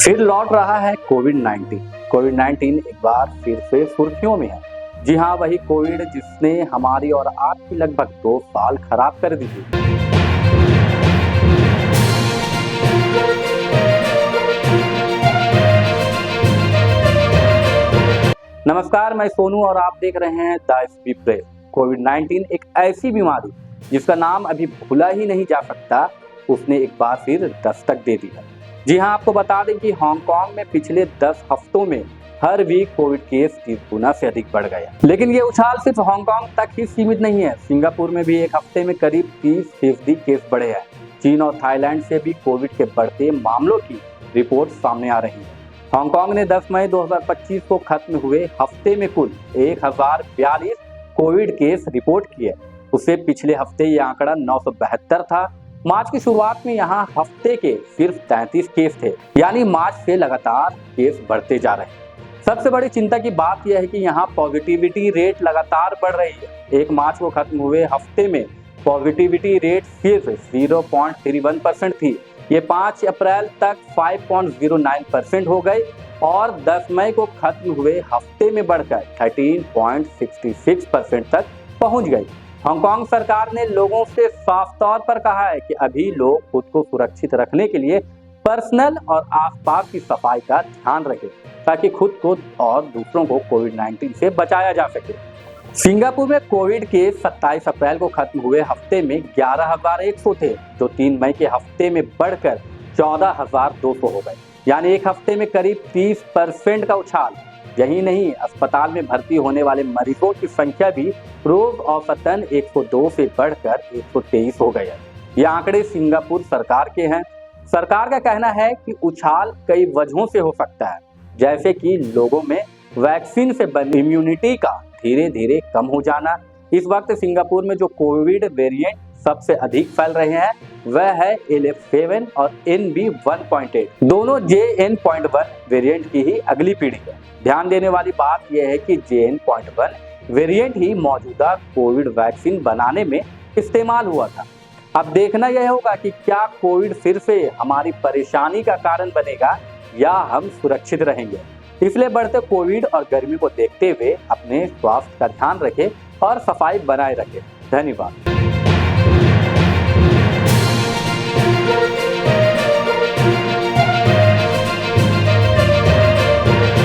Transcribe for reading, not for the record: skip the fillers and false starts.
फिर लौट रहा है कोविड-19। कोविड-19 एक बार फिर से सुर्खियों में है। जी हाँ, वही कोविड जिसने हमारी और आपकी लगभग 2 साल खराब कर दी थी। नमस्कार, मैं सोनू और आप देख रहे हैं द एसपी प्रेस। कोविड-19 एक ऐसी बीमारी जिसका नाम अभी भूला ही नहीं जा सकता, उसने एक बार फिर दस्तक दे दी है। जी हाँ, आपको बता दें कि हांगकांग में पिछले 10 हफ्तों में हर वीक कोविड केस 30 गुना से अधिक बढ़ गया। लेकिन ये उछाल सिर्फ हांगकांग तक ही सीमित नहीं है। सिंगापुर में भी एक हफ्ते में करीब 30% केस बढ़े हैं। चीन और थाईलैंड से भी कोविड के बढ़ते मामलों की रिपोर्ट सामने आ रही है। हांगकांग ने 10 मई 2025 को खत्म हुए हफ्ते में कुल 1042 कोविड केस रिपोर्ट किए। उससे पिछले हफ्ते ये आंकड़ा 972 था। मार्च की शुरुआत में यहाँ हफ्ते के सिर्फ 33 केस थे, यानी मार्च से लगातार केस बढ़ते जा रहे हैं। सबसे बड़ी चिंता की बात यह है कि यहाँ पॉजिटिविटी रेट लगातार बढ़ रही है। 1 मार्च को खत्म हुए हफ्ते में पॉजिटिविटी रेट सिर्फ 0.31% थी। ये 5 अप्रैल तक 5.09% हो गई और 10 मई को खत्म हुए हफ्ते में बढ़कर 13.66% तक पहुंच गई। हांगकांग सरकार ने लोगों से साफ तौर पर कहा है कि अभी लोग खुद को सुरक्षित रखने के लिए पर्सनल और आसपास की सफाई का ध्यान रखें, ताकि खुद को और दूसरों को कोविड-19 से बचाया जा सके। सिंगापुर में कोविड के 27 अप्रैल को खत्म हुए हफ्ते में 11,100 थे, जो 3 मई के हफ्ते में बढ़कर 14,200 हो गए, यानी एक हफ्ते में करीब 30% का उछाल। यही नहीं, अस्पताल में भर्ती होने वाले मरीजों की संख्या भी रोज औसतन 102 से बढ़कर 123 हो गई है। ये आंकड़े सिंगापुर सरकार के हैं। सरकार का कहना है कि उछाल कई वजहों से हो सकता है, जैसे कि लोगों में वैक्सीन से बनी इम्यूनिटी का धीरे धीरे कम हो जाना। इस वक्त सिंगापुर में जो कोविड वेरिएंट सबसे अधिक फैल रहे हैं वह है LF7 और NB1.8। दोनों JN.1 वेरिएंट की ही अगली पीढ़ी है। ध्यान देने वाली बात यह है कि JN.1 वेरिएंट ही मौजूदा कोविड वैक्सीन बनाने में इस्तेमाल हुआ था। अब देखना यह होगा कि क्या कोविड फिर से हमारी परेशानी का कारण बनेगा या हम सुरक्षित रहेंगे। इसलिए बढ़ते कोविड और गर्मी को देखते हुए अपने स्वास्थ्य का ध्यान रखें और सफाई बनाए रखें। धन्यवाद।